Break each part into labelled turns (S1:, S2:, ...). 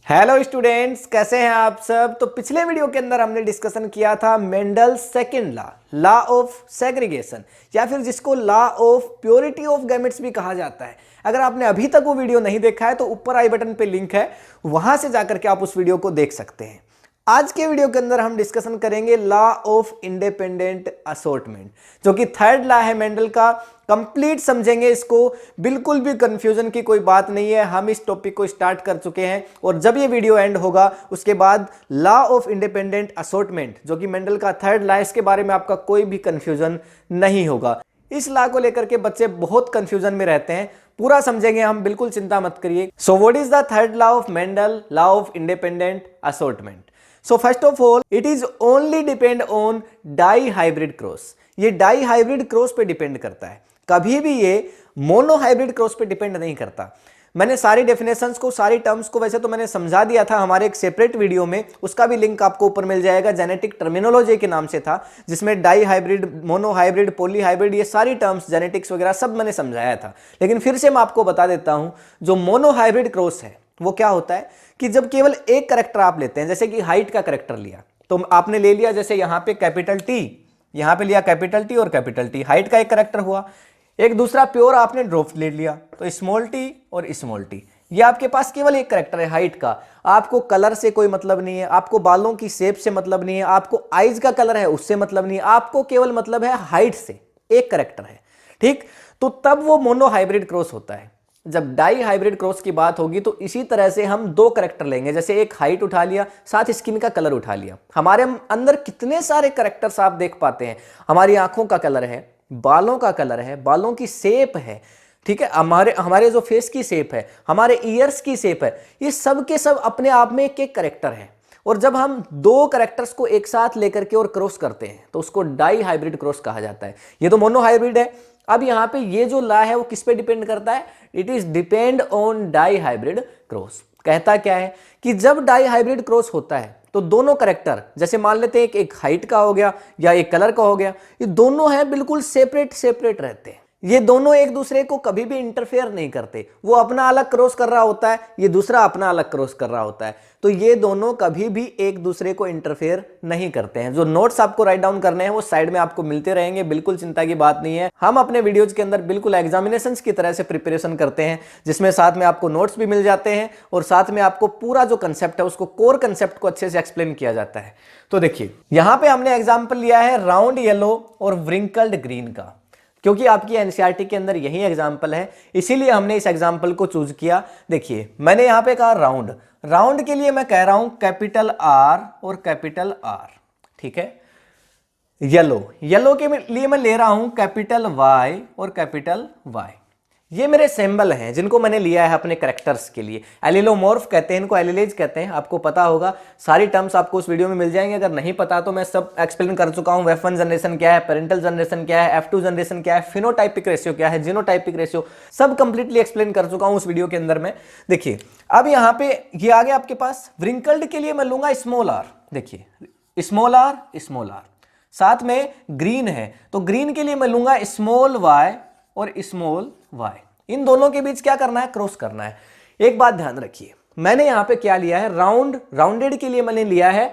S1: Hello students, कैसे हैं आप सब। तो पिछले वीडियो के अंदर हमने डिस्कशन किया था Mendel second law of segregation, या फिर जिसको law of purity of gametes भी कहा जाता है। अगर आपने अभी तक वो वीडियो नहीं देखा है तो ऊपर आई बटन पे लिंक है, वहां से जाकर के आप उस वीडियो को देख सकते हैं। आज के वीडियो के अंदर हम डिस्कशन करेंगे लॉ ऑफ इंडिपेंडेंट असॉर्टमेंट, जो कि थर्ड लॉ है मेंडल का। कंप्लीट समझेंगे इसको, बिल्कुल भी कंफ्यूजन की कोई बात नहीं है। हम इस टॉपिक को स्टार्ट कर चुके हैं और जब ये वीडियो एंड होगा उसके बाद लॉ ऑफ इंडिपेंडेंट असॉर्टमेंट, जो कि मेंडल का थर्ड लॉ, इसके बारे में आपका कोई भी कंफ्यूजन नहीं होगा। इस लॉ को लेकर के बच्चे बहुत कंफ्यूजन में रहते हैं, पूरा समझेंगे हम, बिल्कुल चिंता मत करिए। So what is the third law of Mendel, law of independent assortment. So first of all, it is only depend on die-hybrid cross. ये डाई-हाइब्रिड क्रॉस पे डिपेंड करता है, कभी भी ये मोनो-हाइब्रिड क्रॉस पे डिपेंड नहीं करता। मैंने सारी डेफिनेशंस को, सारी टर्म्स को वैसे तो मैंने समझा दिया था हमारे एक सेपरेट वीडियो में, उसका भी लिंक आपको ऊपर मिल जाएगा। जेनेटिक टर्मिनोलॉजी के नाम से था, जिसमें डाई-हाइब्रिड, मोनो-हाइब्रिड, पॉली-हाइब्रिड, ये सारी टर्म्स, जेनेटिक्स वगैरह सब मैंने समझाया था। लेकिन फिर से मैं आपको बता देता हूं, जो मोनो-हाइब्रिड क्रॉस है वो क्या होता है कि जब केवल एक करेक्टर आप लेते हैं, जैसे कि हाइट का करेक्टर लिया, तो आपने ले लिया जैसे यहां पे कैपिटल टी, यहां पे लिया कैपिटल टी और कैपिटल टी, हाइट का एक करेक्टर हुआ। एक दूसरा प्योर आपने ड्रॉप ले लिया, तो स्मॉल टी और स्मॉल टी। ये आपके पास केवल एक करेक्टर है हाइट का। आपको कलर से कोई मतलब नहीं है, आपको बालों की शेप से मतलब नहीं है, आपको आईज का कलर है उससे मतलब नहीं है, आपको केवल मतलब है हाइट से, एक करेक्टर है, ठीक। तो तब वो मोनो हाइब्रिड क्रॉस होता है। जब डाई हाइब्रिड क्रॉस की बात होगी तो इसी तरह से हम दो करेक्टर लेंगे, जैसे एक हाइट उठा लिया, साथ स्किन का कलर उठा लिया। हमारे अंदर कितने सारे करेक्टर्स आप देख पाते हैं। हमारी आंखों का कलर है, बालों का कलर है, बालों की शेप है, ठीक है, हमारे जो फेस की शेप है, हमारे ईयर्स की शेप है, ये सब के सब अपने आप में एक एक करेक्टर है। और जब हम दो करेक्टर्स को एक साथ लेकर के और क्रॉस करते हैं तो उसको डाई हाइब्रिड क्रॉस कहा जाता है। ये तो मोनो हाइब्रिड है। अब यहां पे ये जो लॉ है वो किस पे डिपेंड करता है? It is depend on dihybrid cross. कहता क्या है कि जब डाई हाइब्रिड क्रॉस होता है तो दोनों करेक्टर, जैसे मान लेते हैं एक हाइट का हो गया या एक कलर का हो गया, ये दोनों हैं बिल्कुल सेपरेट सेपरेट रहते हैं। ये दोनों एक दूसरे को कभी भी इंटरफेयर नहीं करते। वो अपना अलग क्रॉस कर रहा होता है, ये दूसरा अपना अलग क्रॉस कर रहा होता है, तो ये दोनों कभी भी एक दूसरे को इंटरफेयर नहीं करते हैं। जो नोट्स आपको राइट डाउन करने हैं वो साइड में आपको मिलते रहेंगे, बिल्कुल चिंता की बात नहीं है। हम अपने वीडियोज के अंदर बिल्कुल एग्जामिनेशंस की तरह से प्रिपरेशन करते हैं, जिसमें साथ में आपको नोट्स भी मिल जाते हैं और साथ में आपको पूरा जो कंसेप्ट है उसको, कोर कंसेप्ट को अच्छे से एक्सप्लेन किया जाता है। तो देखिए यहां पे हमने एग्जाम्पल लिया है राउंड येलो और व्रिंकल्ड ग्रीन का, क्योंकि आपकी एनसीईआरटी के अंदर यही एग्जाम्पल है, इसीलिए हमने इस एग्जाम्पल को चूज किया। देखिए मैंने यहां पे कहा राउंड, राउंड के लिए मैं कह रहा हूं कैपिटल आर और कैपिटल आर, ठीक है। येलो, येलो के लिए मैं ले रहा हूं कैपिटल वाई और कैपिटल वाई। ये मेरे सिंबल हैं जिनको मैंने लिया है अपने करेक्टर्स के लिए। एलिलोमॉर्फ कहते हैं इनको, एलिलेज कहते हैं, आपको पता होगा। सारी टर्म्स आपको उस वीडियो में मिल जाएंगे, अगर नहीं पता तो मैं सब एक्सप्लेन कर चुका हूं। F1 जनरेशन क्या है, पेरेंटल जनरेशन क्या है, F2 जनरेशन क्या है, फिनोटाइपिक रेशियो क्या है, जीनोटाइपिक रेशियो, सब कंप्लीटली एक्सप्लेन कर चुका हूं उस वीडियो के अंदर में। देखिए अब यहाँ पे ये आ गया आपके पास। व्रिंकल्ड के लिए मैं लूंगा स्मॉल आर, देखिए स्मॉल आर स्मॉल आर। साथ में ग्रीन है तो ग्रीन के लिए मैं लूंगा स्मॉल वाई और स्मॉल वाई। इन दोनों के बीच क्या करना है? क्रॉस करना है। एक बात ध्यान रखिए, मैंने यहां पे क्या लिया है? राउंड, राउंडेड के लिए मैंने लिया है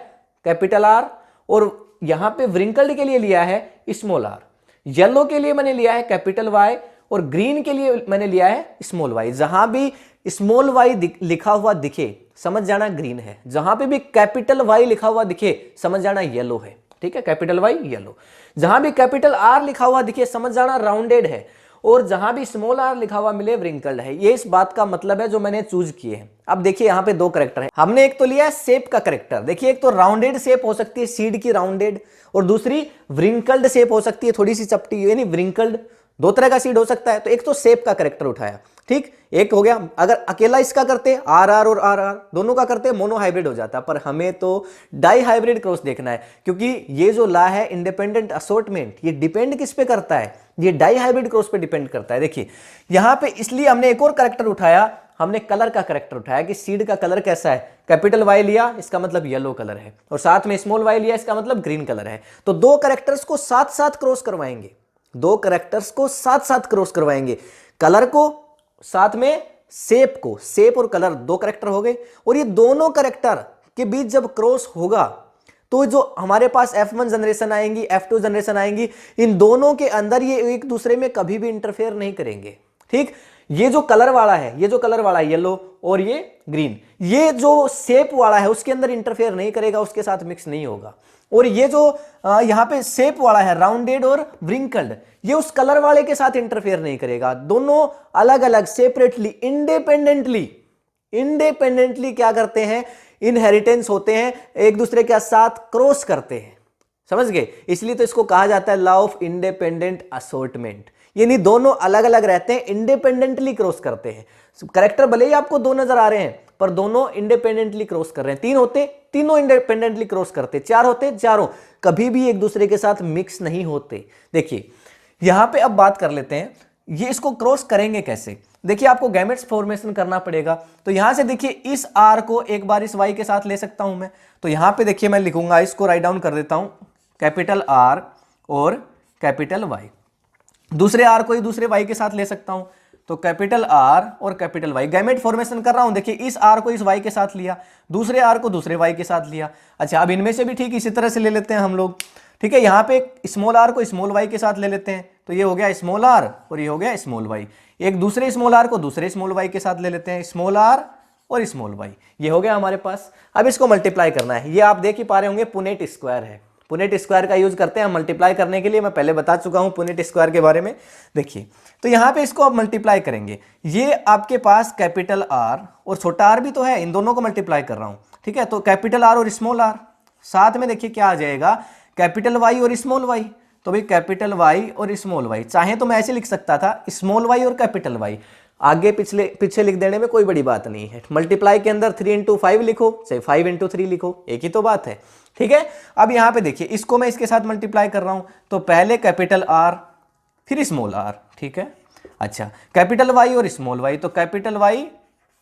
S1: कैपिटल आर और यहां पे व्रिंकल्ड के लिए लिया है स्मॉल आर। येलो के लिए मैंने लिया है कैपिटल वाई और ग्रीन के लिए मैंने लिया है स्मॉल वाई। जहां भी स्मॉल वाई लिखा हुआ दिखे समझ जाना ग्रीन है, जहां पे भी कैपिटल वाई लिखा हुआ दिखे समझ जाना येलो है, ठीक है। कैपिटल वाई येलो, जहां भी कैपिटल आर लिखा हुआ दिखे समझ जाना राउंडेड है, और जहां भी स्मॉल आर लिखा हुआ मिले व्रिंकल्ड है। ये इस बात का मतलब है जो मैंने चूज किए हैं। अब देखिए यहां पे दो करेक्टर है, हमने एक तो लिया है शेप का करेक्टर। देखिए एक तो राउंडेड शेप हो सकती है, सीड की राउंडेड, और दूसरी व्रिंकल्ड शेप हो सकती है, थोड़ी सी चपटी, यानी व्रिंकल्ड। दो तरह का सीड हो सकता है। तो एक तो शेप का करेक्टर उठाया, ठीक, एक हो गया। अगर अकेला इसका करते आर आर और आर आर दोनों का करते मोनो हाइब्रिड हो जाता, पर हमें तो डाई हाइब्रिड क्रॉस देखना है, क्योंकि ये जो लॉ है इंडिपेंडेंट असॉर्टमेंट, ये डिपेंड किस पे करता है? ये डाई हाइब्रिड क्रॉस पे डिपेंड करता है। देखिए यहां पे इसलिए हमने एक और करेक्टर उठाया, हमने कलर का करेक्टर उठाया कि सीड का कलर कैसा है। कैपिटल वाई लिया, इसका मतलब येलो कलर है, और साथ में स्मॉल वाई लिया, इसका मतलब ग्रीन कलर है। तो दो करेक्टर्स को साथ साथ क्रॉस करवाएंगे, दो करेक्टर्स को साथ साथ क्रॉस करवाएंगे, कलर को साथ में शेप और कलर, दो करेक्टर हो गए, और ये दोनों करेक्टर के बीच जब क्रॉस होगा तो जो हमारे पास F1 जनरेशन आएंगी, F2 जनरेशन आएंगी, इन दोनों के अंदर ये एक दूसरे में कभी भी इंटरफेयर नहीं करेंगे। ठीक, ये जो कलर वाला है, ये जो कलर वाला है येलो और ये ग्रीन, ये जो शेप वाला है उसके अंदर इंटरफेयर नहीं करेगा, उसके साथ मिक्स नहीं होगा। और ये जो यहाँ पे शेप वाला है राउंडेड और व्रिंकल्ड, ये उस कलर वाले के साथ इंटरफेयर नहीं करेगा। दोनों अलग अलग सेपरेटली इंडिपेंडेंटली क्या करते हैं, इनहेरिटेंस होते हैं, एक दूसरे के साथ क्रॉस करते हैं। समझ गए? इसलिए तो इसको कहा जाता है लॉ ऑफ इंडिपेंडेंट असॉर्टमेंट। यानी दोनों अलग अलग रहते हैं, इंडिपेंडेंटली क्रॉस करते हैं। करेक्टर भले ही आपको दो नजर आ रहे हैं पर दोनों इंडिपेंडेंटली क्रॉस कर रहे हैं। तीन होते तीनों इंडिपेंडेंटली क्रॉस करते, चार होते चारों कभी भी एक दूसरे के साथ मिक्स नहीं होते। देखिए यहां पे अब बात कर लेते हैं, ये इसको क्रॉस करेंगे कैसे। देखिए आपको गैमेट्स फॉर्मेशन करना पड़ेगा। तो यहां से देखिए इस आर को एक बार इस वाई के साथ ले सकता हूं मैं। तो यहां पे देखिए मैं लिखूंगा, इसको राइट डाउन कर देता हूं, कैपिटल आर और कैपिटल वाई। दूसरे आर को ही दूसरे वाई के साथ ले सकता हूं, तो कैपिटल आर और कैपिटल वाई। गैमेट फॉर्मेशन कर रहा हूं, देखिए इस आर को इस वाई के साथ लिया, दूसरे आर को दूसरे वाई के साथ लिया। अच्छा अब इनमें से भी ठीक इसी तरह से ले लेते हैं हम लोग। ठीक है, यहां पे स्मॉल आर को स्मॉल वाई के साथ ले लेते हैं, तो ये हो गया स्मॉल आर और ये हो गया स्मॉल वाई। एक दूसरे स्मॉल आर को दूसरे स्मॉल वाई के साथ ले लेते हैं, स्मॉल आर और स्मॉल वाई। ये हो गया हमारे पास। अब इसको मल्टीप्लाई करना है। ये आप देख ही पा रहे होंगे पुनेट स्क्वायर है। पुनेट स्क्वायर का यूज करते हैं हम मल्टीप्लाई करने के लिए, मैं पहले बता चुका हूं पुनेट स्क्वायर के बारे में। देखिए तो यहां पे इसको अब मल्टीप्लाई करेंगे। ये आपके पास कैपिटल आर और छोटा आर भी तो है, इन दोनों को मल्टीप्लाई कर रहा हूं। ठीक है, तो कैपिटल आर और स्मॉल आर, साथ में देखिए क्या आ जाएगा, कैपिटल वाई और स्मॉल वाई। तो भाई कैपिटल वाई और स्मॉल वाई, चाहे तो मैं ऐसे लिख सकता था स्मॉल वाई और कैपिटल वाई, आगे पीछे लिख देने में कोई बड़ी बात नहीं है। मल्टीप्लाई के अंदर 3 × 5 लिखो, चाहे 5 × 3 लिखो, एक ही तो बात है। ठीक है, अब यहां पे देखिए इसको मैं इसके साथ मल्टीप्लाई कर रहा हूं, तो पहले कैपिटल आर फिर स्मॉल आर। ठीक है, अच्छा कैपिटल वाई और स्मॉल वाई, तो कैपिटल वाई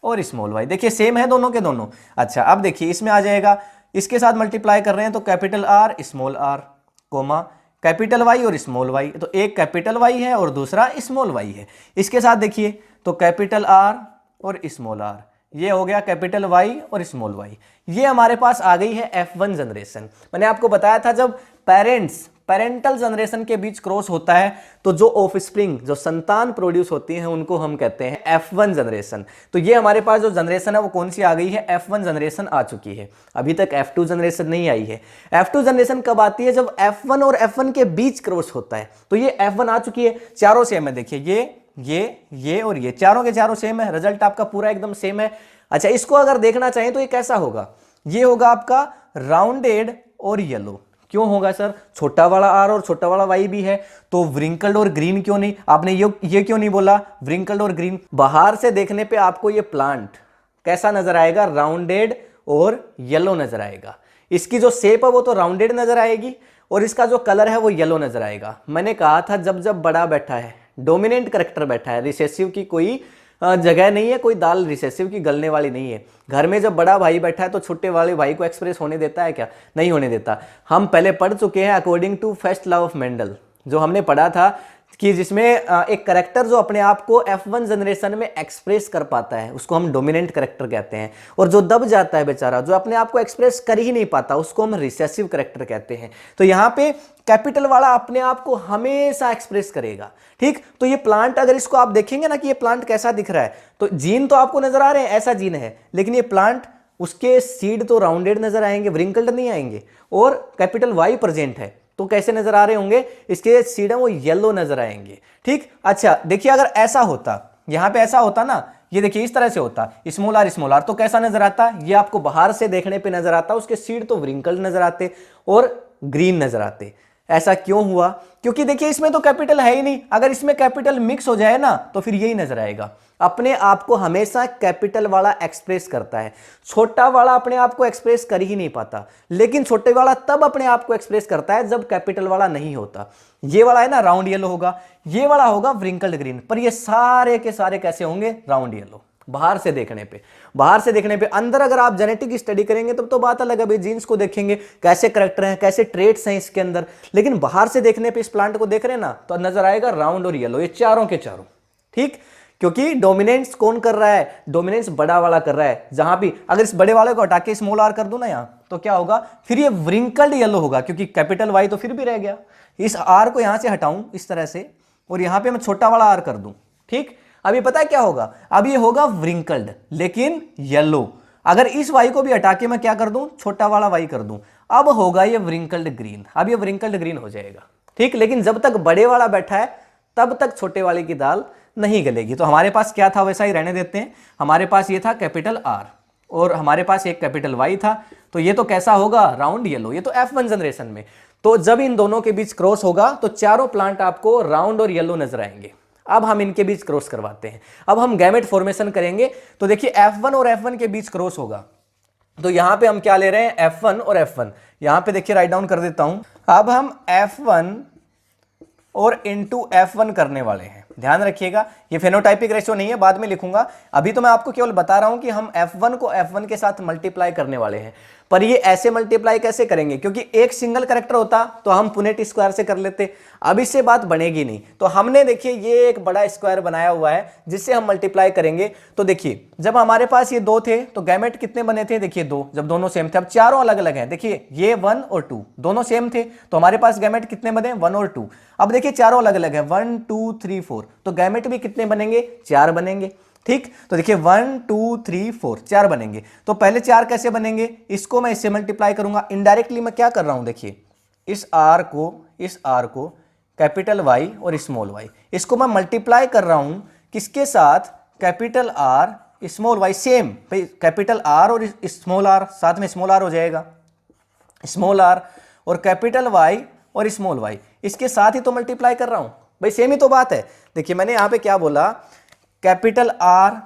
S1: और स्मॉल वाई, देखिए सेम है दोनों के दोनों। अच्छा अब देखिए इसमें आ जाएगा, इसके साथ मल्टीप्लाई कर रहे हैं तो capital R small R comma capital Y और स्मॉल वाई, तो एक कैपिटल वाई है और दूसरा स्मॉल वाई है। इसके साथ देखिए तो कैपिटल आर और स्मॉल आर, ये हो गया कैपिटल वाई और स्मॉल वाई। ये हमारे पास आ गई है F1 जनरेशन। मैंने आपको बताया था जब पेरेंटल जनरेशन के बीच क्रॉस होता है तो जो ऑफस्प्रिंग, जो संतान प्रोड्यूस होती हैं उनको हम कहते हैं F1 जनरेशन। तो ये हमारे पास जो जनरेशन है वो कौन सी आ गई है, F1 जनरेशन आ चुकी है। अभी तक F2 जनरेशन नहीं आई है। F2 जनरेशन कब आती है, जब F1 और F1 के बीच क्रॉस होता है। तो ये F1 आ चुकी है, चारों सेम है। देखिए ये और ये चारों के चारों सेम है, रिजल्ट आपका पूरा एकदम सेम है। अच्छा इसको अगर देखना चाहें तो ये कैसा होगा, ये होगा आपका राउंडेड और येलो। क्यों होगा सर, छोटा वाला आर और छोटा वाला वाई भी है, तो व्रिंकल्ड और ग्रीन क्यों नहीं? आपने ये क्यों नहीं बोला व्रिंकल्ड और ग्रीन? बाहर से देखने पे आपको ये प्लांट कैसा नजर आएगा, राउंडेड और येलो नजर आएगा। इसकी जो शेप है वो तो राउंडेड नजर आएगी और इसका जो कलर है वो येलो नजर आएगा। मैंने कहा था जब बड़ा बैठा है, डोमिनेंट करेक्टर बैठा है, रिसेसिव की कोई जगह नहीं है, कोई दाल रिसेसिव की गलने वाली नहीं है। घर में जब बड़ा भाई बैठा है तो छोटे वाले भाई को एक्सप्रेस होने देता है क्या? नहीं होने देता। हम पहले पढ़ चुके हैं according to first law of Mendel, जो हमने पढ़ा था कि जिसमें एक करेक्टर जो अपने आप को F1 जनरेशन में एक्सप्रेस कर पाता है उसको हम डोमिनेंट करेक्टर कहते हैं, और जो दब जाता है बेचारा, जो अपने आप को एक्सप्रेस कर ही नहीं पाता, उसको हम रिसेसिव करेक्टर कहते हैं। तो यहाँ पे कैपिटल वाला अपने आप को हमेशा एक्सप्रेस करेगा। ठीक, तो ये प्लांट अगर इसको आप देखेंगे ना कि ये प्लांट कैसा दिख रहा है, तो जीन तो आपको नजर आ रहे हैं, ऐसा जीन है, लेकिन ये प्लांट, उसके सीड तो राउंडेड नजर आएंगे, व्रिंकल्ड नहीं आएंगे, और कैपिटल वाई प्रेजेंट है तो कैसे नजर आ रहे होंगे, इसके सीड है वो येलो नजर आएंगे। ठीक, अच्छा देखिए अगर ऐसा होता, यहां पे ऐसा होता ना, ये देखिए इस तरह से होता स्मॉल आर तो कैसा नजर आता, ये आपको बाहर से देखने पे नजर आता, उसके सीड तो व्रिंकल्ड नजर आते और ग्रीन नजर आते। ऐसा क्यों हुआ? क्योंकि देखिए इसमें तो कैपिटल है ही नहीं। अगर इसमें कैपिटल मिक्स हो जाए ना तो फिर यही नजर आएगा। अपने आप को हमेशा कैपिटल वाला एक्सप्रेस करता है, छोटा वाला अपने आप को एक्सप्रेस कर ही नहीं पाता। लेकिन छोटे वाला तब अपने आप को एक्सप्रेस करता है जब कैपिटल वाला नहीं होता। ये वाला है ना राउंड येलो होगा, ये वाला होगा व्रिंकल्ड ग्रीन, पर ये सारे के सारे कैसे होंगे, राउंड येलो। बाहर से देखने पे अंदर अगर आप जेनेटिक स्टडी करेंगे तब तो बात अलग है, भाई जीन्स को देखेंगे कैसे करैक्टर हैं, कैसे ट्रेट्स हैं इसके अंदर, लेकिन बाहर से देखने पे इस प्लांट को देख रहे हैं ना तो नजर आएगा राउंड और येलो, ये चारों के चारों। ठीक, क्योंकि डोमिनेंस कौन कर रहा है, डोमिनेंस बड़ा वाला कर रहा है। जहां भी अगर इस बड़े वाले को हटा के स्मॉल आर कर दूं ना यहां, तो क्या होगा, फिर ये व्रिंकल्ड येलो होगा, क्योंकि कैपिटल वाई तो फिर भी रह गया। इस आर को यहां से हटाऊं इस तरह से, और यहां पे मैं छोटा वाला आर कर दूं, ठीक। अभी पता है क्या होगा, अब ये होगा व्रिंकल्ड लेकिन येलो। अगर इस वाई को भी हटा के मैं क्या कर दूं, छोटा वाला वाई कर दूं, अब होगा ये व्रिंकल्ड ग्रीन। अब ये व्रिंकल्ड ग्रीन हो जाएगा, ठीक। लेकिन जब तक बड़े वाला बैठा है तब तक छोटे वाले की दाल नहीं गलेगी। तो हमारे पास क्या था वैसा ही रहने देते हैं। हमारे पास ये था कैपिटल आर और हमारे पास एक कैपिटल वाई था, तो ये तो कैसा होगा, राउंड येलो। ये तो F1 जनरेशन में। तो जब इन दोनों के बीच क्रॉस होगा तो चारों प्लांट आपको राउंड और येलो नजर आएंगे। अब हम इनके बीच क्रॉस करवाते हैं। अब हम गैमेट फॉर्मेशन करेंगे। तो देखिए F1 और F1 के बीच क्रॉस होगा, तो यहां पे हम क्या ले रहे हैं, F1 और F1। यहां पे देखिए राइट डाउन कर देता हूं। अब हम F1 और इंटू F1 करने वाले हैं। ध्यान रखिएगा ये फेनोटाइपिक रेशियो नहीं है, बाद में लिखूंगा। अभी तो मैं आपको केवल बता रहा हूं कि हम F1 को F1 के साथ मल्टीप्लाई करने वाले हैं। पर ये ऐसे मल्टीप्लाई कैसे करेंगे, क्योंकि एक सिंगल कैरेक्टर होता तो हम पुनेट स्क्वायर से कर लेते। अब इससे बात बनेगी नहीं, तो हमने देखिए ये एक बड़ा स्क्वायर बनाया हुआ है जिससे हम मल्टीप्लाई करेंगे। तो देखिए जब हमारे पास ये 2 थे तो गैमेट कितने बने थे, देखिए 2, जब दोनों सेम थे। अब चारों अलग अलग हैं, देखिए ये 1 और 2 दोनों सेम थे, तो हमारे पास गैमेट कितने बने, 1 और 2। अब देखिए चारों अलग अलग है, 1 2 3 4, तो गैमेट भी कितने बनेंगे, 4 बनेंगे, ठीक। तो देखिए 1 2 3 4 4 बनेंगे। तो पहले 4 कैसे बनेंगे, इसको मैं इससे मल्टीप्लाई करूंगा। इनडायरेक्टली मैं क्या कर रहा हूं, देखिए इस आर को कैपिटल वाई और स्मॉल वाई, इसको मैं मल्टीप्लाई कर रहा हूं किसके साथ, capital R small Y. Same भाई, कैपिटल आर और स्मॉल आर, साथ में स्मॉल आर हो जाएगा, स्मॉल आर और कैपिटल वाई और स्मॉल वाई, इसके साथ ही तो मल्टीप्लाई कर रहा हूं भाई, सेम ही तो बात है। देखिए मैंने यहां पे क्या बोला, कैपिटल आर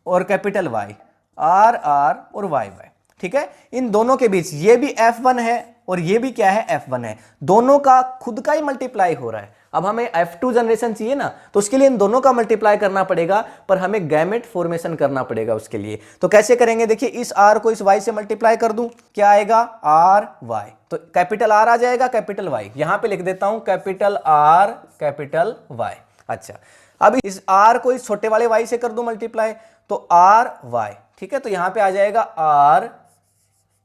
S1: और कैपिटल वाई, आर आर और वाई वाई, ठीक है। इन दोनों के बीच ये भी F1 है और ये भी क्या है, F1 है। दोनों का खुद का ही मल्टीप्लाई हो रहा है। अब हमें F2 जनरेशन चाहिए ना, तो उसके लिए इन दोनों का मल्टीप्लाई करना पड़ेगा, पर हमें गैमेट फॉर्मेशन करना पड़ेगा उसके लिए। तो कैसे करेंगे, देखिए इस R को इस Y से मल्टीप्लाई कर दूं, क्या आएगा, आर वाई। तो कैपिटल आर आ जाएगा, कैपिटल वाई यहां पे लिख देता हूं, कैपिटल आर कैपिटल वाई। अच्छा, अब इस R को इस छोटे वाले Y से कर दूं मल्टीप्लाई, तो आर वाई, ठीक है। तो यहां पे आ जाएगा आर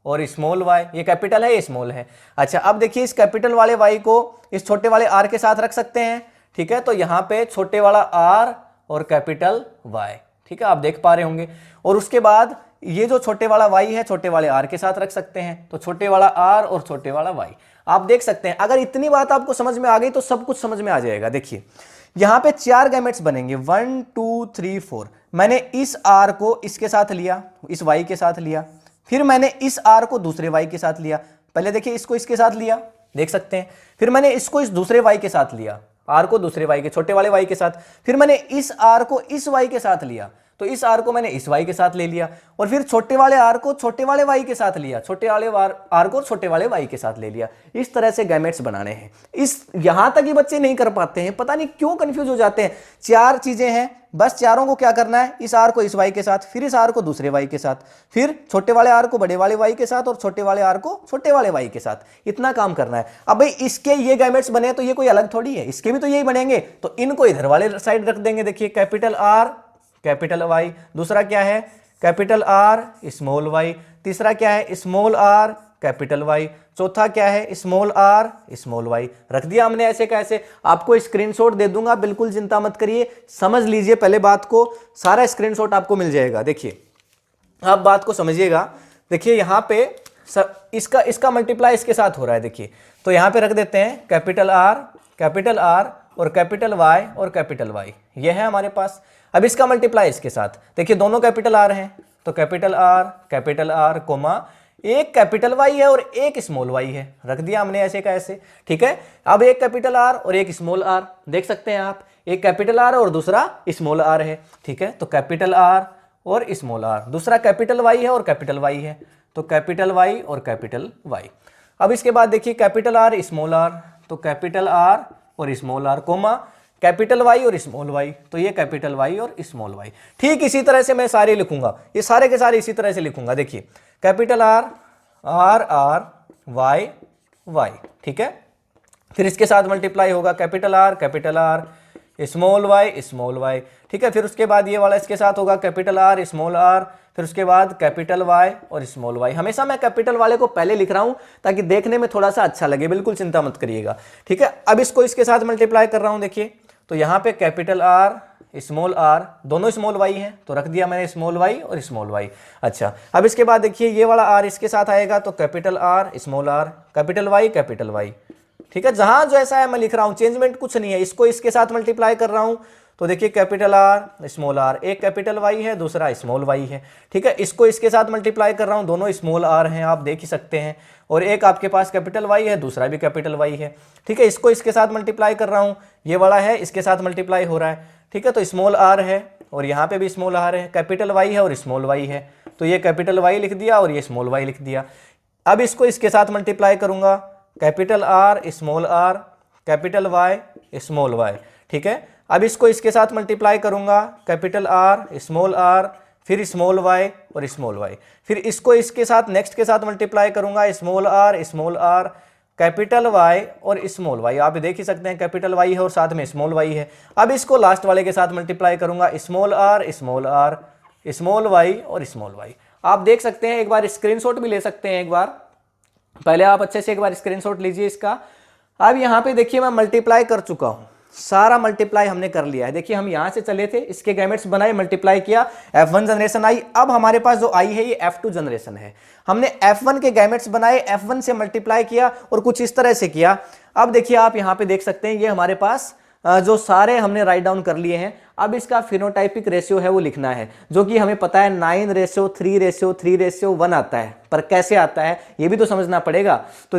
S1: और स्मॉल y, ये कैपिटल है ये स्मॉल है। अच्छा, अब देखिए इस कैपिटल वाले y को इस छोटे वाले r के साथ रख सकते हैं, ठीक है। तो यहां पे छोटे वाला r और कैपिटल y, ठीक है, आप देख पा रहे होंगे। और उसके बाद ये जो छोटे वाला y है छोटे वाले r के साथ रख सकते हैं, तो छोटे वाला r और छोटे वाला y, आप देख सकते हैं। अगर इतनी बात आपको समझ में आ गई तो सब कुछ समझ में आ जाएगा। देखिए यहां पे 4 गैमेट्स बनेंगे, 1 2 3 4। मैंने इस r को इसके साथ लिया, इस y के साथ लिया, फिर मैंने इस R को दूसरे Y के साथ लिया। पहले देखिए इसको इसके साथ लिया, देख सकते हैं। फिर मैंने इसको इस दूसरे Y के साथ लिया, R को दूसरे Y के छोटे वाले Y के साथ। फिर मैंने इस R को इस Y के साथ लिया, तो इस R को मैंने इस Y के साथ ले लिया। और फिर छोटे वाले R को छोटे वाले Y के साथ लिया, छोटे वाले R को छोटे वाले Y के साथ ले लिया। इस तरह से गैमेट्स बनाने हैं। इस यहां तक ही बच्चे नहीं कर पाते हैं, पता नहीं क्यों कंफ्यूज हो जाते हैं। 4 चीजें हैं, बस चारों को क्या करना है, इस R को इस Y के साथ, फिर इस R को दूसरे Y के साथ, फिर छोटे वाले R को बड़े वाले Y के साथ और छोटे वाले R को छोटे वाले Y के साथ। इतना काम करना है। अब भाई इसके ये गैमेट्स बने तो ये कोई अलग थोड़ी है, इसके भी तो यही बनेंगे, तो इनको इधर वाले साइड रख देंगे। देखिए कैपिटल R कैपिटल Y, दूसरा क्या है, कैपिटल R स्मॉल y, तीसरा क्या है, स्मॉल r कैपिटल Y, चौथा क्या है, स्मॉल r स्मॉल y। रख दिया हमने ऐसे कैसे। आपको स्क्रीनशॉट दे दूंगा, बिल्कुल चिंता मत करिए, समझ लीजिए पहले बात को, सारा स्क्रीनशॉट आपको मिल जाएगा। देखिए आप बात को समझिएगा। देखिए यहाँ पे इसका मल्टीप्लाई इसके साथ हो रहा है। देखिए तो यहाँ पे रख देते हैं कैपिटल R और कैपिटल Y और कैपिटल Y, ये है हमारे पास। अब इसका मल्टीप्लाई इसके साथ, देखिए दोनों कैपिटल R हैं, तो कैपिटल R कोमा एक कैपिटल Y है और एक स्मॉल y है, रख दिया हमने ऐसे का ऐसे, ठीक है। अब एक कैपिटल R और एक स्मॉल r, देख सकते हैं आप, एक कैपिटल R और दूसरा स्मॉल r है, ठीक है। तो कैपिटल R और स्मॉल r, दूसरा कैपिटल Y है और कैपिटल Y है, तो कैपिटल Y और कैपिटल Y। अब इसके बाद देखिए कैपिटल R स्मॉल r, तो कैपिटल R और small r comma capital Y और स्मॉल y, तो ये कैपिटल Y और स्मॉल y। ठीक इसी तरह से मैं सारे लिखूंगा, ये सारे के सारे इसी तरह से लिखूंगा। देखिए कैपिटल R Y, ठीक है। फिर इसके साथ मल्टीप्लाई होगा कैपिटल R स्मॉल वाई, ठीक है। फिर उसके बाद ये वाला इसके साथ होगा कैपिटल आर स्मॉल आर, फिर उसके बाद कैपिटल वाई और स्मॉल वाई। हमेशा मैं कैपिटल वाले को पहले लिख रहा हूं ताकि देखने में थोड़ा सा अच्छा लगे, बिल्कुल चिंता मत करिएगा, ठीक है। अब इसको इसके साथ मल्टीप्लाई कर रहा हूं, देखिए तो यहाँ पे कैपिटल आर स्मॉल आर, दोनों स्मॉल वाई हैं तो रख दिया मैंने स्मॉल वाई और स्मॉल वाई। अच्छा, अब इसके बाद देखिए ये वाला आर इसके साथ आएगा तो capital R small R capital Y, ठीक है। जहां जो ऐसा है मैं लिख रहा हूं, चेंजमेंट कुछ नहीं है। इसको इसके साथ मल्टीप्लाई कर रहा हूं तो देखिए कैपिटल आर स्मॉल आर, एक कैपिटल वाई है दूसरा स्मॉल वाई है, ठीक है। इसको इसके साथ मल्टीप्लाई कर रहा हूं, दोनों स्मॉल आर हैं आप देख ही सकते हैं, और एक आपके पास कैपिटल वाई है दूसरा भी कैपिटल वाई है, ठीक है। इसको इसके साथ मल्टीप्लाई कर रहा हूं, ये वाला है इसके साथ मल्टीप्लाई हो रहा है, ठीक है। तो स्मॉल आर है और यहाँ पे भी स्मॉल आर है, कैपिटल वाई है और स्मॉल वाई है, तो ये कैपिटल वाई लिख दिया और ये स्मॉल वाई लिख दिया। अब इसको इसके साथ मल्टीप्लाई करूंगा, capital R small R capital Y small Y, ठीक है। अब इसको इसके साथ मल्टीप्लाई करूंगा, कैपिटल आर स्मॉल आर फिर स्मॉल वाई और स्मॉल वाई, फिर इसको इसके साथ नेक्स्ट के साथ मल्टीप्लाई करूंगा, स्मॉल आर कैपिटल वाई और स्मॉल वाई। आप देख ही सकते हैं कैपिटल वाई है और साथ में स्मॉल वाई है। अब इसको लास्ट वाले के साथ मल्टीप्लाई करूंगा, स्मॉल आर स्मॉल वाई और स्मॉल वाई। आप देख सकते हैं, एक बार स्क्रीनशॉट भी ले सकते हैं, एक बार पहले आप अच्छे से एक बार स्क्रीनशॉट लीजिए इसका। अब यहाँ पे देखिए मैं मल्टीप्लाई कर चुका हूँ, सारा मल्टीप्लाई हमने कर लिया है। देखिए हम यहां से चले थे, इसके गैमेट्स बनाए, मल्टीप्लाई किया, F1 जनरेशन आई। अब हमारे पास जो आई है ये F2 जनरेशन है। हमने F1 के गैमेट्स बनाए, F1 से मल्टीप्लाई किया और कुछ इस तरह से किया। अब देखिए आप यहां पे देख सकते हैं ये हमारे पास जो सारे हमने राइट डाउन कर लिए हैं। अब इसका फिनोटाइपिक रेशियो है वो लिखना है, जो कि हमें पता है 9:3:3:1 आता है, पर कैसे आता है ये भी तो समझना पड़ेगा। तो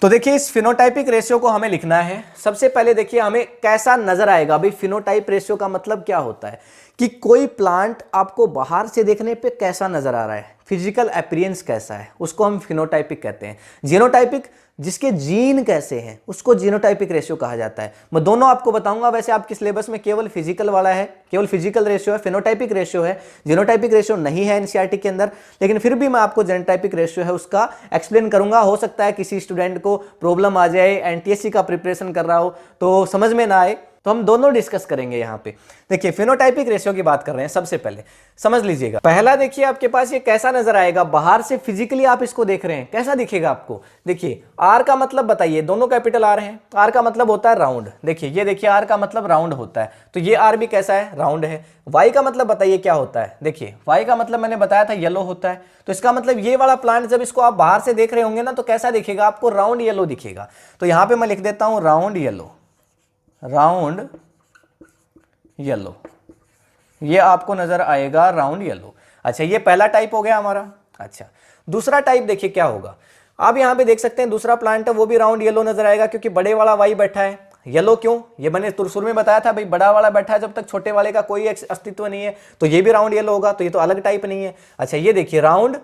S1: देखिए इस फिनोटाइपिक रेशियो को हमें लिखना है। सबसे पहले देखिए हमें कैसा नजर आएगा। भाई फिनोटाइप रेशियो का मतलब क्या होता है कि कोई प्लांट आपको बाहर से देखने पे कैसा नजर आ रहा है, फिजिकल अपीयरेंस कैसा है, उसको हम फिनोटाइपिक कहते हैं। जीनोटाइपिक, जिसके जीन कैसे हैं, उसको जीनोटाइपिक रेशियो कहा जाता है। मैं दोनों आपको बताऊंगा। वैसे आपके सिलेबस में केवल फिजिकल वाला है, केवल फिजिकल रेशियो है, फिनोटाइपिक रेशियो है, जीनोटाइपिक रेशियो नहीं है एनसीईआरटी के अंदर। लेकिन फिर भी मैं आपको जीनोटाइपिक रेशियो है उसका एक्सप्लेन करूंगा। हो सकता है किसी स्टूडेंट को प्रॉब्लम आ जाए, एनटीएससी का प्रिपरेशन कर रहा हो तो समझ में ना आए, तो हम दोनों डिस्कस करेंगे यहाँ पे। देखिए फिनोटाइपिक रेशियो की बात कर रहे हैं, सबसे पहले समझ लीजिएगा। पहला देखिए आपके पास ये कैसा नजर आएगा, बाहर से फिजिकली आप इसको देख रहे हैं, कैसा दिखेगा आपको। देखिए आर का मतलब बताइए, दोनों कैपिटल आर हैं, आर का मतलब होता है राउंड। देखिए ये देखिए आर का मतलब राउंड होता है, तो ये आर भी कैसा है, राउंड है। वाई का मतलब बताइए क्या होता है। देखिए वाई का मतलब मैंने बताया था येलो होता है, तो इसका मतलब ये वाला प्लांट जब इसको आप बाहर से देख रहे होंगे ना, तो कैसा दिखेगा आपको, राउंड येलो दिखेगा। तो यहाँ पे मैं लिख देता हूं राउंड येलो, ये आपको नजर आएगा राउंड येलो। अच्छा ये पहला टाइप हो गया हमारा। अच्छा दूसरा टाइप देखिए क्या होगा। आप यहाँ पे देख सकते हैं दूसरा प्लांट है वो भी राउंड येलो नजर आएगा, क्योंकि बड़े वाला वाई बैठा है। येलो क्यों, ये मैंने शुरू में बताया था भाई, बड़ा वाला बैठा है जब तक छोटे वाले का कोई अस्तित्व नहीं है, तो ये भी राउंड येलो होगा, तो ये तो अलग टाइप नहीं है। अच्छा ये देखिए राउंड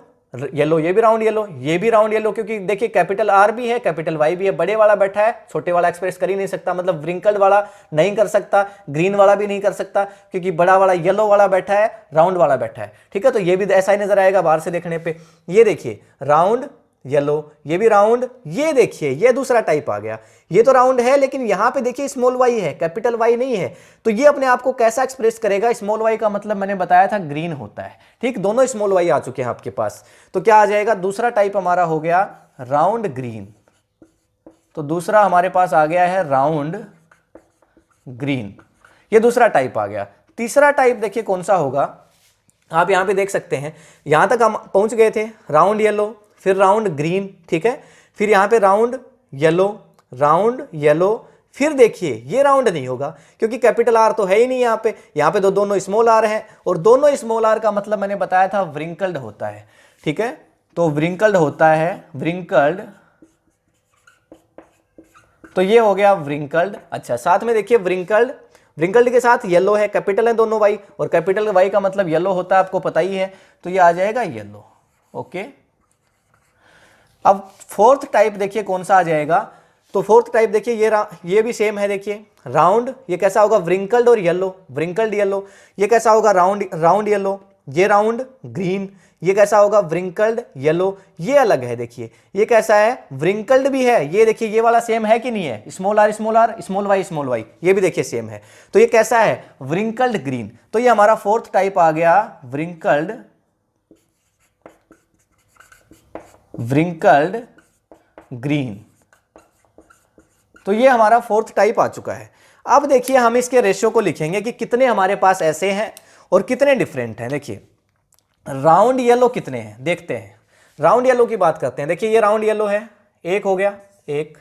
S1: येलो, ये भी राउंड येलो, ये भी राउंड येलो, क्योंकि देखिए कैपिटल आर भी है कैपिटल वाई भी है। बड़े वाला बैठा है, छोटे वाला एक्सप्रेस कर ही नहीं सकता, मतलब व्रिंकल्ड वाला नहीं कर सकता, ग्रीन वाला भी नहीं कर सकता, क्योंकि बड़ा वाला येलो वाला बैठा है, राउंड वाला बैठा है, ठीक है। तो ये भी ऐसा ही नजर आएगा बाहर से देखने पे। ये देखिए राउंड येलो, ये भी राउंड। ये देखिए ये दूसरा टाइप आ गया, ये तो राउंड है लेकिन यहां पे देखिए स्मॉल वाई है, कैपिटल वाई नहीं है। तो ये अपने आप को कैसा एक्सप्रेस करेगा, स्मॉल वाई का मतलब मैंने बताया था ग्रीन होता है, ठीक। दोनों स्मॉल वाई आ चुके हैं आपके पास, तो क्या आ जाएगा, दूसरा टाइप हमारा हो गया राउंड ग्रीन। तो दूसरा हमारे पास आ गया है राउंड ग्रीन, ये दूसरा टाइप आ गया। तीसरा टाइप देखिए कौन सा होगा, आप यहां पे देख सकते हैं, यहां तक हम पहुंच गए थे, राउंड येलो, फिर राउंड ग्रीन, ठीक है, फिर यहां पे राउंड येलो, फिर देखिए ये राउंड नहीं होगा क्योंकि कैपिटल आर तो है ही नहीं यहाँ पे दोनों स्मॉल आर हैं, और दोनों स्मॉल आर का मतलब मैंने बताया था व्रिंकल्ड होता है, ठीक है। तो व्रिंकल्ड होता है, व्रिंकल्ड, तो ये हो गया व्रिंकल्ड। अच्छा साथ में देखिए व्रिंकल्ड के साथ येलो है, कैपिटल है दोनों वाई, और कैपिटल वाई का मतलब येलो होता है, आपको पता ही है, तो ये आ जाएगा येलो, ओके। अब फोर्थ टाइप देखिए कौन सा आ जाएगा, तो फोर्थ टाइप देखिए ये भी सेम है। देखिए राउंड, ये कैसा होगा, व्रिंकल्ड येलो, ये कैसा होगा, राउंड येलो, ये राउंड ग्रीन, ये कैसा होगा, व्रिंकल्ड येलो, ये अलग है। देखिए ये कैसा है, व्रिंकल्ड भी है, ये देखिए ये वाला सेम है कि नहीं है, small R small R, small Y, ये भी देखिए सेम है। तो ये कैसा है, व्रिंकल्ड ग्रीन। तो ये हमारा फोर्थ टाइप आ गया, व्रिंकल्ड ग्रीन। तो ये हमारा फोर्थ टाइप आ चुका है। अब देखिए हम इसके रेशियो को लिखेंगे कि कितने हमारे पास ऐसे हैं और कितने डिफरेंट हैं। देखिए राउंड येलो कितने हैं, देखते हैं। राउंड येलो की बात करते हैं। देखिए ये राउंड येलो है, एक हो गया, एक।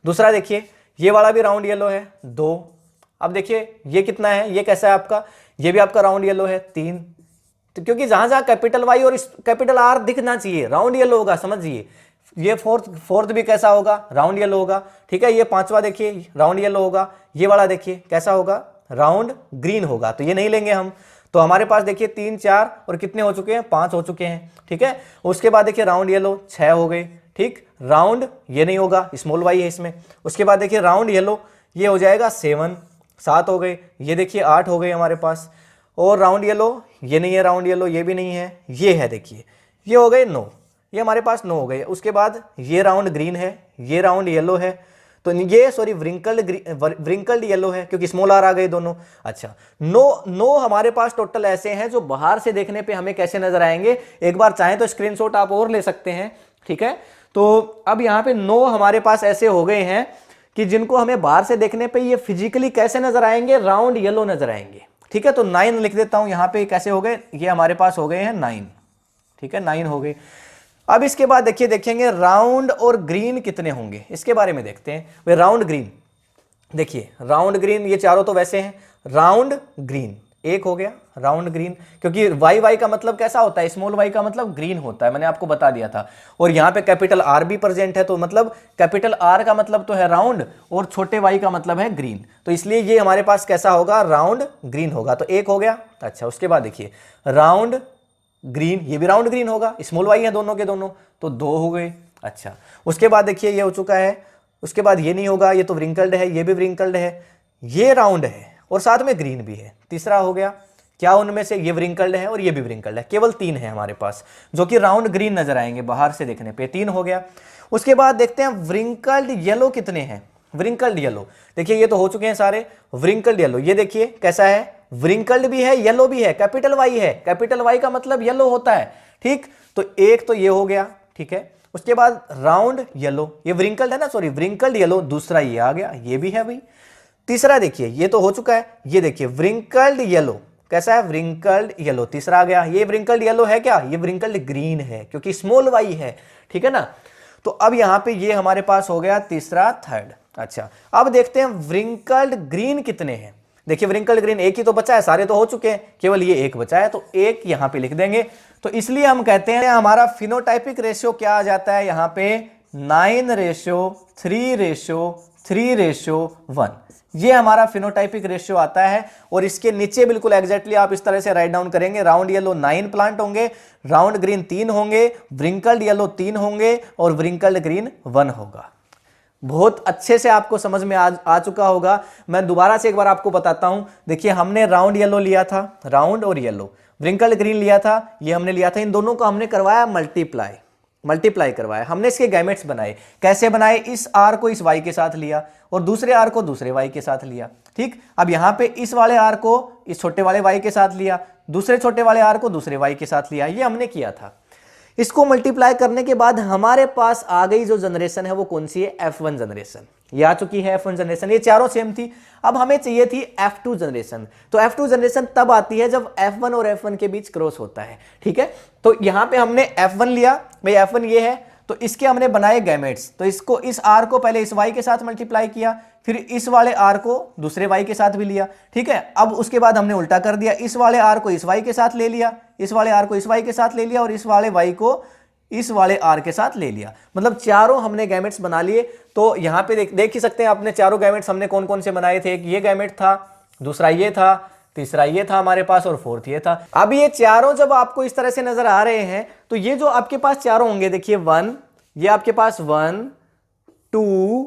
S1: दूसरा देखिए ये वाला भी राउंड येलो है, दो। अब देखिए ये कितना है, ये कैसा है आपका, ये भी आपका राउंड येलो है, तीन। तो क्योंकि जहां जहां कैपिटल वाई और कैपिटल आर दिखना चाहिए राउंड येलो होगा, समझिए। ये फोर्थ भी कैसा होगा, राउंड येलो होगा, ठीक है। ये पांचवा देखिए राउंड येलो होगा, ये वाला देखिए कैसा होगा, राउंड ग्रीन होगा। तो ये नहीं लेंगे हम। तो हमारे पास देखिए 3 4 और कितने हो चुके हैं, 5 हो चुके हैं, ठीक है। उसके बाद देखिए राउंड येलो 6 हो गए, ठीक। राउंड ये नहीं होगा, स्मॉल वाई है इसमें। उसके बाद देखिए राउंड येलो ये हो जाएगा 7 हो गए। ये देखिए 8 हो गए हमारे पास। और राउंड येलो ये नहीं है, राउंड येलो ये भी नहीं है, ये है देखिए, ये हो गए 9, ये हमारे पास 9 हो गए। उसके बाद ये राउंड ग्रीन है, ये राउंड येलो है, तो ये सॉरी व्रिंकल्ड येलो है क्योंकि स्मॉल आर आ गए दोनों। अच्छा 9 हमारे पास टोटल ऐसे हैं जो बाहर से देखने पे हमें कैसे नजर आएंगे। एक बार चाहें तो स्क्रीनशॉट आप और ले सकते हैं, ठीक है। तो अब यहाँ पे 9 हमारे पास ऐसे हो गए हैं कि जिनको हमें बाहर से देखने पे ये फिजिकली कैसे नजर आएंगे, राउंड येलो नजर आएंगे, ठीक है। तो 9 लिख देता हूं यहाँ पे, कैसे हो गए, ये हमारे पास हो गए हैं 9, ठीक है, 9 हो गए। अब इसके बाद देखिए देखेंगे राउंड और ग्रीन कितने होंगे, इसके बारे में देखते हैं। वे राउंड ग्रीन, देखिए राउंड ग्रीन ये चारों तो वैसे हैं, राउंड ग्रीन एक हो गया, राउंड ग्रीन। क्योंकि वाई का मतलब कैसा होता है, स्मॉल वाई का मतलब ग्रीन होता है, मैंने आपको बता दिया था। और यहाँ पे कैपिटल आर भी प्रेजेंट है, तो मतलब कैपिटल आर का मतलब तो है राउंड और छोटे वाई का मतलब है ग्रीन। तो इसलिए ये हमारे पास कैसा होगा, राउंड ग्रीन होगा। तो एक हो गया। अच्छा उसके बाद देखिए राउंड ग्रीन, ये भी राउंड ग्रीन होगा, स्मॉल वाई है दोनों के दोनों, तो 2 हो गए। अच्छा उसके बाद देखिए ये हो चुका है। उसके बाद ये नहीं होगा, ये तो व्रिंकल्ड है, ये भी व्रिंकल्ड है, ये राउंड है और साथ में ग्रीन भी है। तीसरा हो गया, क्या उनमें से, ये व्रिंकल्ड है और ये भी व्रिंकल्ड है। केवल 3 है हमारे पास जो कि राउंड ग्रीन नजर आएंगे बाहर से देखने पे, 3 हो गया। उसके बाद देखते हैं व्रिंकल्ड येलो कितने हैं। व्रिंकल्ड येलो देखिए ये तो हो चुके हैं सारे। व्रिंकल्ड येलो ये देखिए कैसा है, व्रिंकल्ड भी है, येलो भी है, कैपिटल वाई है, कैपिटल वाई का मतलब येलो होता है, ठीक। तो एक तो ये हो गया, ठीक है। उसके बाद राउंड येलो, ये व्रिंकल्ड है ना, सॉरी व्रिंकल्ड येलो, दूसरा ये आ गया, ये भी है भाई। तीसरा देखिए ये तो हो चुका है, ये देखिए व्रिंकल्ड येलो कैसा है, व्रिंकल्ड येलो, तीसरा आ गया। ये व्रिंकल्ड येलो है क्या, ये व्रिंकल्ड ग्रीन है क्योंकि स्मॉल वाई है, ठीक है ना। तो अब यहां पे ये हमारे पास हो गया तीसरा, थर्ड। अच्छा अब देखते हैं व्रिंकल्ड ग्रीन कितने हैं। देखिए व्रिंकल्ड ग्रीन एक ही तो बचा है, सारे तो हो चुके हैं, केवल ये एक बचा है, तो एक यहां पे लिख देंगे। तो इसलिए हम कहते हैं हमारा फिनोटाइपिक रेशियो क्या आ जाता है यहां पे, 9:3:3:1। ये हमारा फिनोटाइपिक रेशियो आता है। और इसके नीचे बिल्कुल एग्जैक्टली आप इस तरह से राइट डाउन करेंगे, राउंड येलो 9 प्लांट होंगे, राउंड ग्रीन 3 होंगे, व्रिंकल्ड येलो 3 होंगे और व्रिंकल्ड ग्रीन 1 होगा। बहुत अच्छे से आपको समझ में आ चुका होगा। मैं दोबारा से एक बार आपको बताता हूं। देखिए हमने राउंड येलो लिया था, राउंड और येलो, व्रिंकल्ड ग्रीन लिया था, ये हमने लिया था, इन दोनों को हमने करवाया मल्टीप्लाई करवाया, हमने इसके गैमेट्स बनाए। कैसे बनाए, इस आर को इस वाई के साथ लिया और दूसरे आर को दूसरे वाई के साथ लिया, ठीक। अब यहां पे इस वाले आर को इस छोटे वाले वाई के साथ लिया, दूसरे छोटे वाले आर को दूसरे वाई के साथ लिया, ये हमने किया था। इसको मल्टीप्लाई करने के बाद हमारे पास आ गई जो जनरेशन है वो कौन सी है, F1 जनरेशन। ये आ चुकी है F1 जनरेशन, ये चारों सेम थी। अब हमें चाहिए थी F2 जनरेशन। तो F2 जनरेशन तब आती है जब F1 और F1 के बीच क्रॉस होता है, ठीक है। तो यहां पे हमने F1 लिया, भाई F1 ये है, तो इसके हमने बनाए गैमेट्स। तो इसको, इस R को पहले इस Y के साथ मल्टीप्लाई किया, फिर इस वाले R को दूसरे Y के साथ भी लिया, ठीक है। अब उसके बाद हमने उल्टा कर दिया, इस वाले R को इस Y के साथ ले लिया, इस वाले R को इस Y के साथ ले लिया और इस वाले Y को इस वाले R के साथ ले लिया। मतलब चारों हमने गैमेट्स बना लिए। तो यहां पे देख ही सकते हैं आपने चारों गैमेट्स हमने कौन कौन से बनाए थे। एक ये गैमेट था, दूसरा ये था, तीसरा ये था हमारे पास और फोर्थ ये था। अब ये चारों जब आपको इस तरह से नजर आ रहे हैं तो ये जो आपके पास चारों होंगे, देखिए 1, ये आपके पास 1 2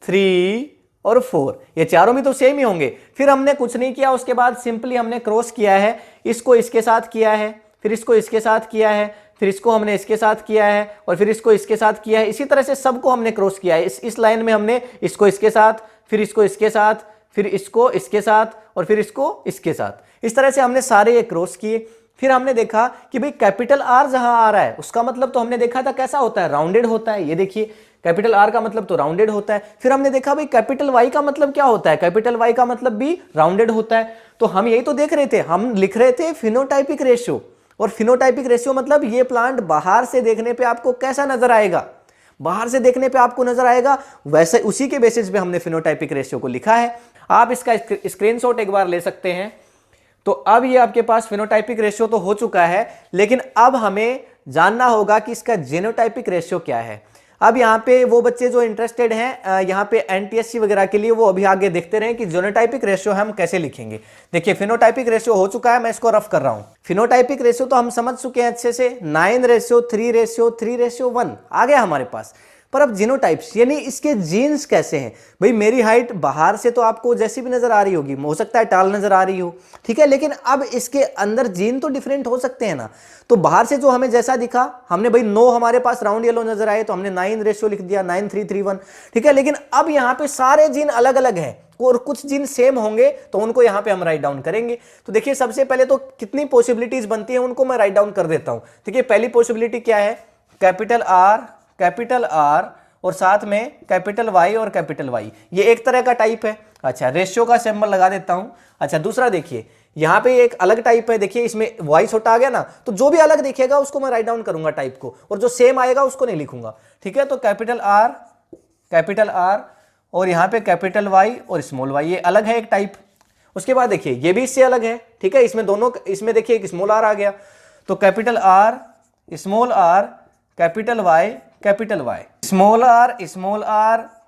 S1: 3 और 4, ये चारों भी तो सेम ही होंगे। फिर हमने कुछ नहीं किया, उसके बाद सिंपली हमने क्रॉस किया है, इसको इसके साथ किया है, फिर इसको इसके साथ किया है, फिर इसको हमने इसके साथ किया है और फिर इसको इसके साथ किया है। इसी तरह से सबको हमने क्रॉस किया है। इस लाइन में हमने इसको इसके साथ, फिर इसको इसके साथ, फिर इसको इसके साथ और फिर इसको इसके साथ। इस तरह से हमने सारे ये क्रॉस किए। फिर हमने देखा कि भाई कैपिटल आर जहां आ रहा है उसका मतलब तो हमने देखा था कैसा होता है, राउंडेड होता है। ये देखिए कैपिटल आर का मतलब तो राउंडेड होता है। फिर हमने देखा भाई कैपिटल वाई का मतलब क्या होता है, कैपिटल वाई का मतलब भी राउंडेड होता है। तो हम यही तो देख रहे थे, हम लिख रहे थे फिनोटाइपिक रेशियो। और फिनोटाइपिक रेशियो मतलब ये प्लांट बाहर से देखने पे आपको कैसा नजर आएगा, बाहर से देखने पे आपको नजर आएगा वैसे, उसी के बेसिस पे हमने फिनोटाइपिक रेशियो को लिखा है। आप इसका स्क्रीनशॉट एक बार ले सकते हैं। तो अब ये आपके पास फिनोटाइपिक रेशियो तो हो चुका है, लेकिन अब हमें जानना होगा कि इसका जीनोटाइपिक रेशियो क्या है। अब यहाँ पे वो बच्चे जो इंटरेस्टेड हैं यहाँ पे एनटीएससी वगैरह के लिए, वो अभी आगे देखते रहें कि जीनोटाइपिक रेशियो हम कैसे लिखेंगे। देखिए फिनोटाइपिक रेशियो हो चुका है, मैं इसको रफ कर रहा हूँ। फिनोटाइपिक रेशियो तो हम समझ चुके हैं अच्छे से, 9:3:3:1 आ गया हमारे पास। पर अब जीनोटाइप्स यानी इसके जीन्स कैसे हैं। भाई मेरी हाइट बाहर से तो आपको जैसी भी नजर आ रही होगी, हो सकता है टाल नजर आ रही हो, ठीक है, लेकिन अब इसके अंदर जीन तो डिफरेंट हो सकते हैं ना। तो बाहर से जो हमें जैसा दिखा, हमने भाई 9 हमारे पास राउंड येलो नजर आए तो हमने 9 रेशियो लिख दिया, 9:3:3:1, ठीक है। लेकिन अब यहाँ पे सारे जीन अलग अलग हैं और कुछ जीन सेम होंगे तो उनको यहाँ पे हम राइट डाउन करेंगे। तो देखिए सबसे पहले तो कितनी पॉसिबिलिटीज बनती है उनको मैं राइट डाउन कर देता हूँ। देखिए पहली पॉसिबिलिटी क्या है, कैपिटल आर और साथ में कैपिटल वाई और कैपिटल वाई, ये एक तरह का टाइप है। अच्छा रेशियो का सिंबल लगा देता हूं। अच्छा दूसरा देखिए यहाँ पे एक अलग टाइप है, देखिए इसमें वाई छोटा आ गया ना, तो जो भी अलग दिखेगा उसको मैं राइट डाउन करूंगा टाइप को, और जो सेम आएगा उसको नहीं लिखूंगा, ठीक है। तो कैपिटल आर और यहाँ पे कैपिटल वाई और स्मॉल वाई, ये अलग है एक टाइप। उसके बाद देखिए ये भी इससे अलग है, ठीक है, इसमें दोनों, इसमें देखिए एक स्मॉल आर आ गया। तो capital R, small R, capital Y, small R,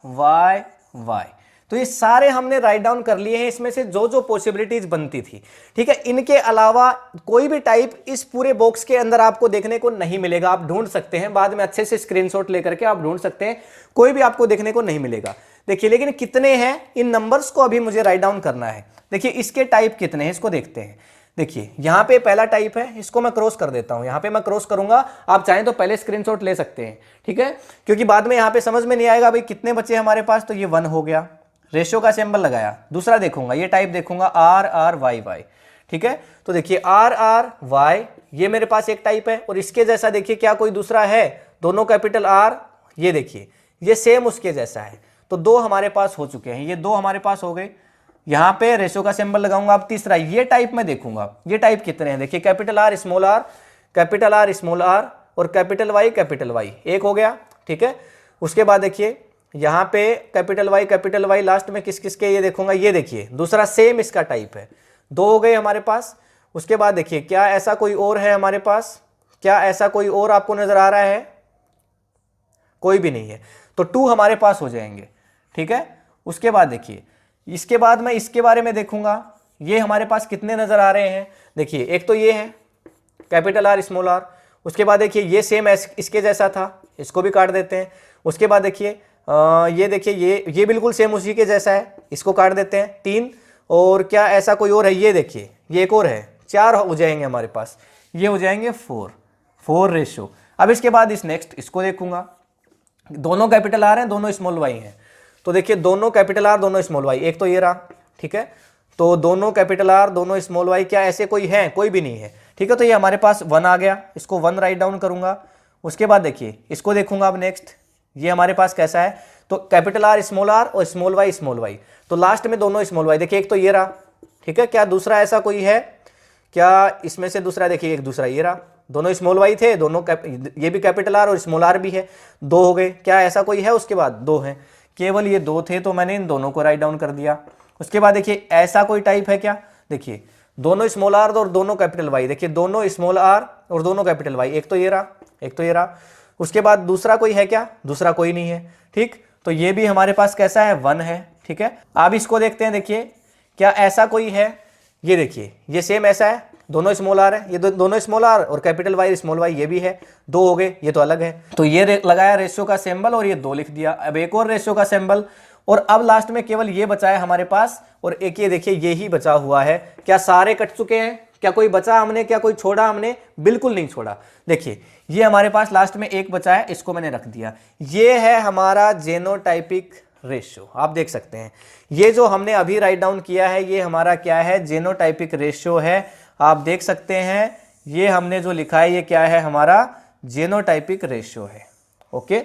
S1: Y Y. तो ये सारे हमने राइट डाउन कर लिए हैं, इसमें से जो जो पॉसिबिलिटीज बनती थी, ठीक है। इनके अलावा कोई भी टाइप इस पूरे बॉक्स के अंदर आपको देखने को नहीं मिलेगा। आप ढूंढ सकते हैं, बाद में अच्छे से स्क्रीनशॉट लेकर के आप ढूंढ सकते हैं, कोई भी आपको देखने को नहीं मिलेगा। देखिए लेकिन कितने हैं, इन नंबर्स को अभी मुझे राइट डाउन करना है। देखिए इसके टाइप कितने हैं इसको देखते हैं। देखिए यहाँ पे पहला टाइप है, इसको मैं क्रॉस कर देता हूँ, यहाँ पे मैं क्रॉस करूंगा, आप चाहें तो पहले स्क्रीनशॉट ले सकते हैं, ठीक है, क्योंकि बाद में यहाँ पे समझ में नहीं आएगा भाई कितने बचे हमारे पास। तो ये 1 हो गया, रेशियो का सिंबल लगाया। दूसरा देखूंगा, ये टाइप देखूंगा आर आर वाई वाई, ठीक है। तो देखिए आर आर वाई, ये मेरे पास एक टाइप है, और इसके जैसा देखिए क्या कोई दूसरा है, दोनों कैपिटल आर, ये देखिए ये सेम उसके जैसा है। तो 2 हमारे पास हो चुके हैं, ये 2 हमारे पास हो गए। यहाँ पे रेशियो का सिंबल लगाऊंगा। अब तीसरा ये टाइप में देखूंगा, ये टाइप कितने हैं। देखिए capital R small R, capital R small R और कैपिटल वाई, एक हो गया, ठीक है। उसके बाद देखिए यहाँ पे कैपिटल वाई लास्ट में किस किस के, ये देखूंगा, ये देखिए दूसरा सेम इसका टाइप है। 2 हो गए हमारे पास। उसके बाद देखिए क्या ऐसा कोई और है हमारे पास, क्या ऐसा कोई और आपको नजर आ रहा है, कोई भी नहीं है, तो 2 हमारे पास हो जाएंगे, ठीक है। उसके बाद देखिए इसके बाद मैं इसके बारे में देखूंगा, ये हमारे पास कितने नजर आ रहे हैं। देखिए एक तो ये है कैपिटल आर स्मॉल आर, उसके बाद देखिए ये सेम इसके जैसा था, इसको भी काट देते हैं। उसके बाद देखिए ये देखिए ये बिल्कुल सेम उसी के जैसा है, इसको काट देते हैं। 3 और क्या ऐसा कोई और है, ये देखिए ये एक और है, 4 हो जाएंगे हमारे पास, ये हो जाएंगे 4 रेशियो। अब इसके बाद इस नेक्स्ट इसको देखूंगा, दोनों कैपिटल आर हैं, दोनों स्मॉल वाई हैं। तो देखिए दोनों कैपिटल आर, दोनों स्मॉल वाई, एक तो ये रहा, ठीक है। तो दोनों कैपिटल आर, दोनों स्मॉल वाई, क्या ऐसे कोई है, कोई भी नहीं है, ठीक है। तो ये हमारे पास 1 आ गया, इसको 1 राइट डाउन करूंगा। उसके बाद देखिए इसको देखूंगा अब नेक्स्ट, ये हमारे पास कैसा है, तो कैपिटल आर और स्मॉल वाई, तो लास्ट में दोनों स्मॉल वाई। देखिए एक तो ये रहा, ठीक है। क्या दूसरा ऐसा कोई है क्या, इसमें से दूसरा देखिए, एक दूसरा ये रहा, दोनों स्मॉल वाई थे, दोनों ये भी कैपिटल आर और स्मॉल आर भी है, 2 हो गए। क्या ऐसा कोई है उसके बाद, 2 है, केवल ये 2 थे, तो मैंने इन दोनों को राइट डाउन कर दिया। उसके बाद देखिए ऐसा कोई टाइप है क्या, देखिए दोनों स्मॉल आर और दोनों कैपिटल वाई, देखिए दोनों स्मॉल आर और दोनों कैपिटल वाई, एक तो ये रहा, उसके बाद दूसरा कोई है क्या, दूसरा कोई नहीं है, ठीक। तो ये भी हमारे पास कैसा है, 1 है, ठीक है। अब इसको देखते हैं, देखिए क्या ऐसा कोई है, ये देखिए ये सेम ऐसा है, दोनों स्मॉल आर है, ये दोनों स्मॉल आर और कैपिटल वाई स्मॉल वाई, ये भी है, 2 हो गए, ये तो अलग है। तो ये लगाया रेशियो का सिंबल और ये 2 लिख दिया। अब एक और रेशियो का सिंबल, और अब लास्ट में केवल ये बचा है हमारे पास, और एक ये देखिए ये ही बचा हुआ है। क्या सारे कट चुके हैं, क्या कोई बचा हमने, क्या कोई छोड़ा हमने, बिल्कुल नहीं छोड़ा। देखिए ये हमारे पास लास्ट में एक बचा है, इसको मैंने रख दिया। ये है हमारा जेनोटाइपिक रेशियो, आप देख सकते हैं ये जो हमने अभी राइट डाउन किया है ये हमारा क्या है, जेनोटाइपिक रेशियो है। आप देख सकते हैं ये हमने जो लिखा है ये क्या है, हमारा जेनोटाइपिक रेशियो है। ओके,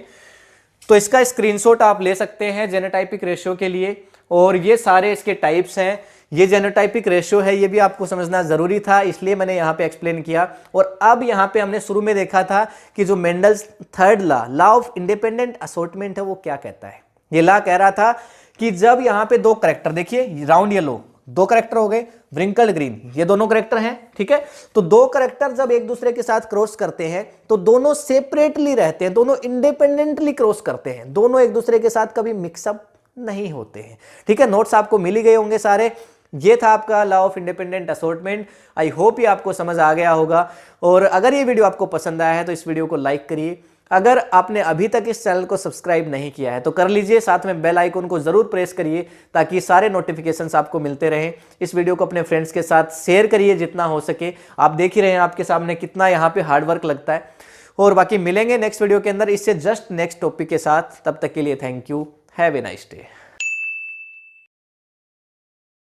S1: तो इसका स्क्रीनशॉट आप ले सकते हैं जेनोटाइपिक रेशियो के लिए, और ये सारे इसके टाइप्स हैं। ये जेनोटाइपिक रेशियो है, ये भी आपको समझना जरूरी था, इसलिए मैंने यहाँ पे एक्सप्लेन किया। और अब यहाँ पे हमने शुरू में देखा था कि जो Mendel's third law of independent assortment है वो क्या कहता है। ये लॉ कह रहा था कि जब यहाँ पे दो करेक्टर, देखिए राउंड येलो दो करेक्टर हो गए, व्रिंकल्ड ग्रीन ये दोनों करेक्टर हैं, ठीक है। तो दो करेक्टर जब एक दूसरे के साथ क्रॉस करते हैं तो दोनों सेपरेटली रहते हैं, दोनों इंडिपेंडेंटली क्रॉस करते हैं, दोनों एक दूसरे के साथ कभी मिक्सअप नहीं होते हैं, ठीक है। नोट्स आपको मिल ही गए होंगे सारे। ये था आपका law of independent assortment. I hope ये आपको समझ आ गया होगा, और अगर ये वीडियो आपको पसंद आया है तो इस वीडियो को लाइक करिए। अगर आपने अभी तक इस चैनल को सब्सक्राइब नहीं किया है तो कर लीजिए, साथ में बेल आइकन को जरूर प्रेस करिए ताकि सारे नोटिफिकेशंस आपको मिलते रहें। इस वीडियो को अपने फ्रेंड्स के साथ शेयर करिए जितना हो सके। आप देख ही रहे हैं आपके सामने कितना यहाँ पे हार्डवर्क लगता है। और बाकी मिलेंगे नेक्स्ट वीडियो के अंदर इससे जस्ट नेक्स्ट टॉपिक के साथ, तब तक के लिए thank you, have a nice day.